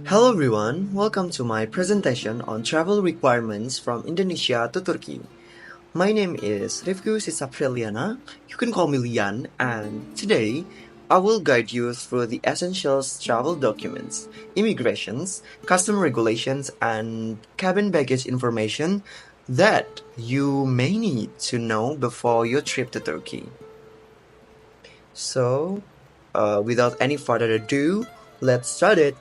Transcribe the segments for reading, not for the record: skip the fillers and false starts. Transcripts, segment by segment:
Hello everyone, welcome to my presentation on travel requirements from Indonesia to Turkey. My name is Rifqi Wisit Saprilliana, you can call me Lian, and today I will guide you through the essentials travel documents, immigrations, custom regulations, and cabin baggage information that you may need to know before your trip to Turkey. So, without any further ado, let's start it.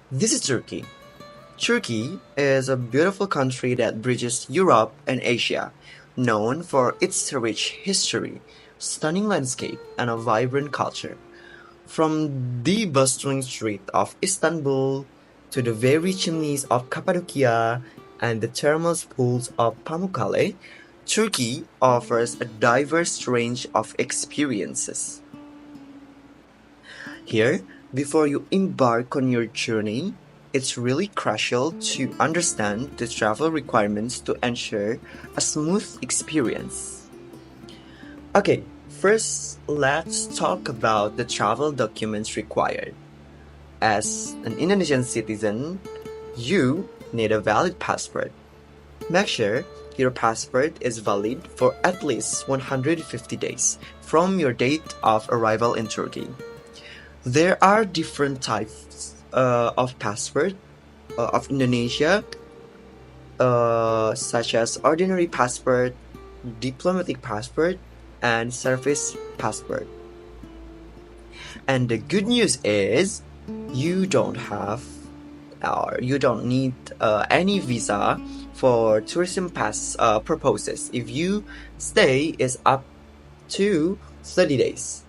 This is Turkey. Turkey is a beautiful country that bridges Europe and Asia, known for its rich history, stunning landscape, and a vibrant culture. From the bustling streets of Istanbul to the very chimneys of Cappadocia and the thermal pools of Pamukkale, Turkey offers a diverse range of experiences. Here, before you embark on your journey, it's really crucial to understand the travel requirements to ensure a smooth experience. Okay, first let's talk about the travel documents required. As an Indonesian citizen, you need a valid passport. Make sure your passport is valid for at least 150 days from your date of arrival in Turkey. There are different types of passport of Indonesia, such as ordinary passport, diplomatic passport, and service passport. And the good news is, you don't have or you don't need any visa for tourism pass purposes if you stay is up to 30 days.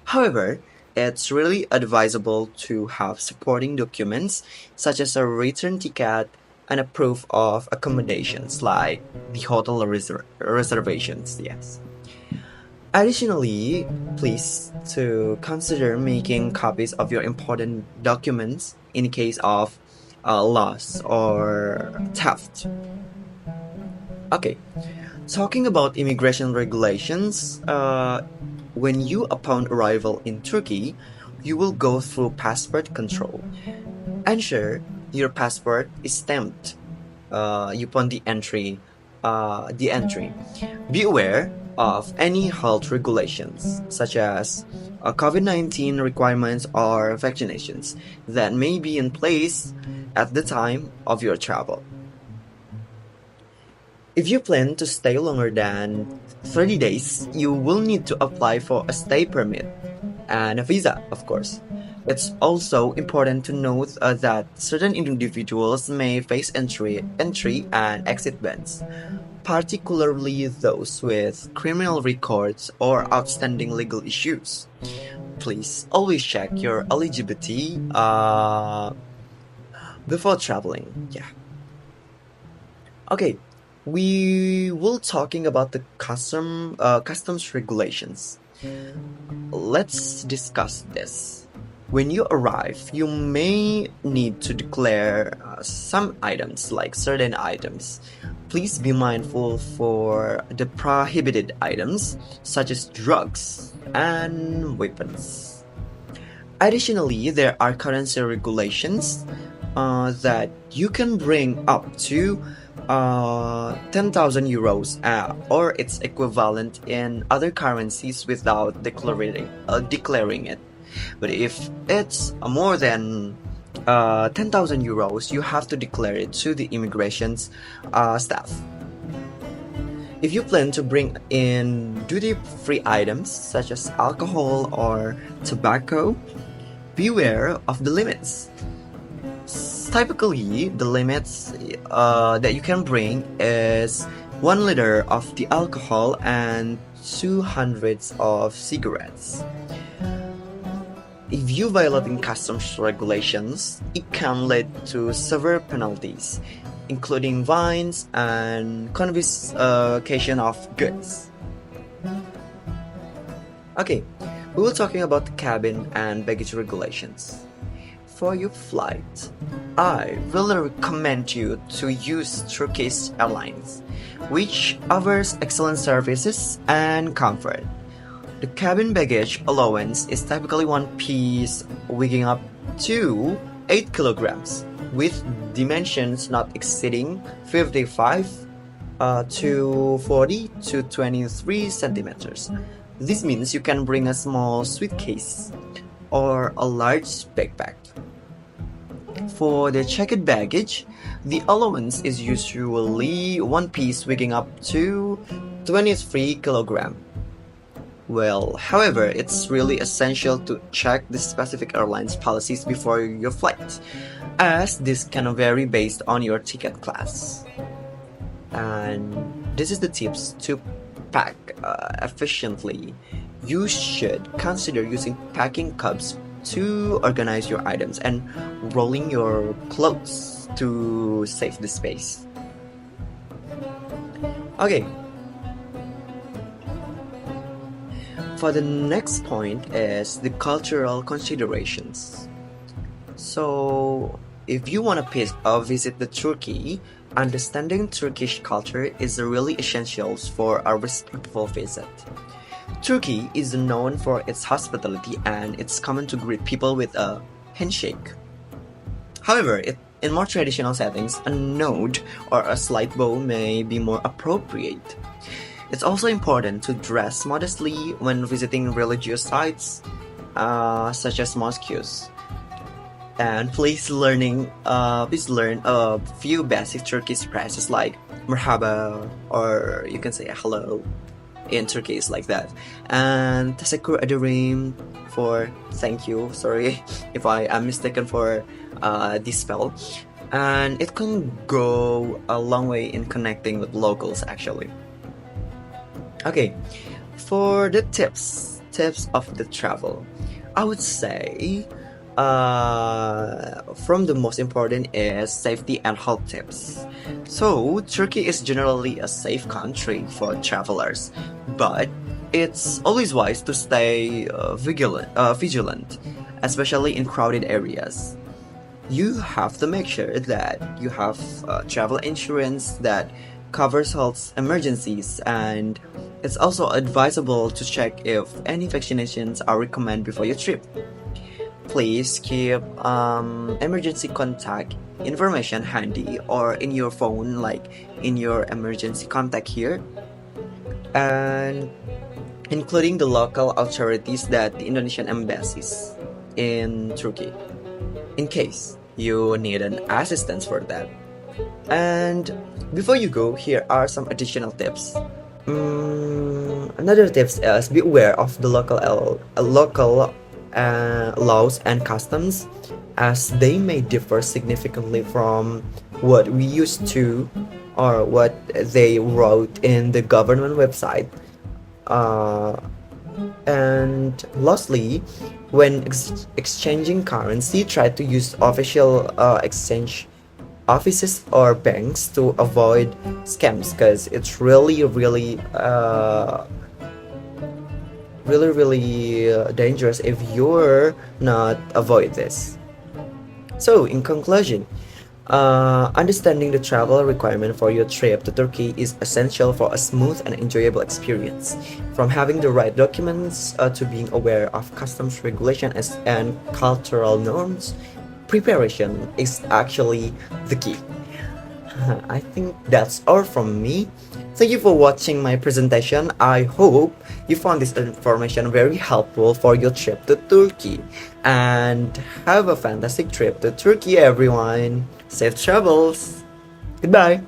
However, it's really advisable to have supporting documents such as a return ticket and a proof of accommodations like the hotel reservations. Yes. Additionally, please to consider making copies of your important documents in case of loss or theft. Okay, talking about immigration regulations, when you upon arrival in Turkey, you will go through passport control. Ensure your passport is stamped upon the entry. Be aware of any health regulations, such as COVID-19 requirements or vaccinations that may be in place at the time of your travel. If you plan to stay longer than 30 days, you will need to apply for a stay permit and a visa, of course. It's also important to note that certain individuals may face entry and exit bans, particularly those with criminal records or outstanding legal issues. Please always check your eligibility before traveling. Yeah. Okay, we will talking about the customs regulations. Let's discuss this. When you arrive, you may need to declare some items, like certain items. Please be mindful for the prohibited items, such as drugs and weapons. Additionally, there are currency regulations that you can bring up to 10,000 euros or its equivalent in other currencies without declaring it. But if it's more than 10,000 euros, you have to declare it to the immigration's staff. If you plan to bring in duty-free items such as alcohol or tobacco, beware of the limits. Typically, the limits that you can bring is 1 liter of the alcohol and 200 of cigarettes. If you violate customs regulations, it can lead to severe penalties, including fines and confiscation of goods. Okay, we will talking about the cabin and baggage regulations. For your flight, I really recommend you to use Turkish Airlines, which offers excellent services and comfort. The cabin baggage allowance is typically one piece weighing up to 8 kilograms, with dimensions not exceeding 55 to 40 to 23 centimeters. This means you can bring a small suitcase or a large backpack. For the checked baggage, the allowance is usually one piece weighing up to 23 kg. Well, however, it's really essential to check the specific airline's policies before your flight, as this can vary based on your ticket class. And this is the tips to pack efficiently. You should consider using packing cubs to organize your items and rolling your clothes to save the space. Okay. For the next point is the cultural considerations. So, if you want to visit the Turkey, understanding Turkish culture is really essential for a respectful visit. Turkey is known for its hospitality, and it's common to greet people with a handshake. However, in more traditional settings, a nod or a slight bow may be more appropriate. It's also important to dress modestly when visiting religious sites, such as mosques. And please learn a few basic Turkish phrases like merhaba, or you can say hello. In Turkish like that. And teşekkür ederim for thank you. Sorry if I am mistaken for this spell. And it can go a long way in connecting with locals actually. Okay, for the tips of the travel, I would say from the most important is safety and health tips. So Turkey is generally a safe country for travelers, but it's always wise to stay vigilant, especially in crowded areas. You have to make sure that you have travel insurance that covers health emergencies, and it's also advisable to check if any vaccinations are recommended before your trip. Please keep emergency contact information handy or in your phone, like in your emergency contact here, and including the local authorities that the Indonesian embassies in Turkey, in case you need an assistance for that. And before you go, here are some additional tips. Another tips is be aware of the local laws and customs, as they may differ significantly from what we used to or what they wrote in the government website. And lastly, when exchanging currency, try to use official exchange offices or banks to avoid scams, because it's really dangerous if you're not avoid this. So in conclusion, understanding the travel requirement for your trip to Turkey is essential for a smooth and enjoyable experience. From having the right documents to being aware of customs regulations and cultural norms, preparation is actually the key. I think that's all from me. Thank you for watching my presentation. I hope you found this information very helpful for your trip to Turkey. And have a fantastic trip to Turkey, everyone. Safe travels. Goodbye.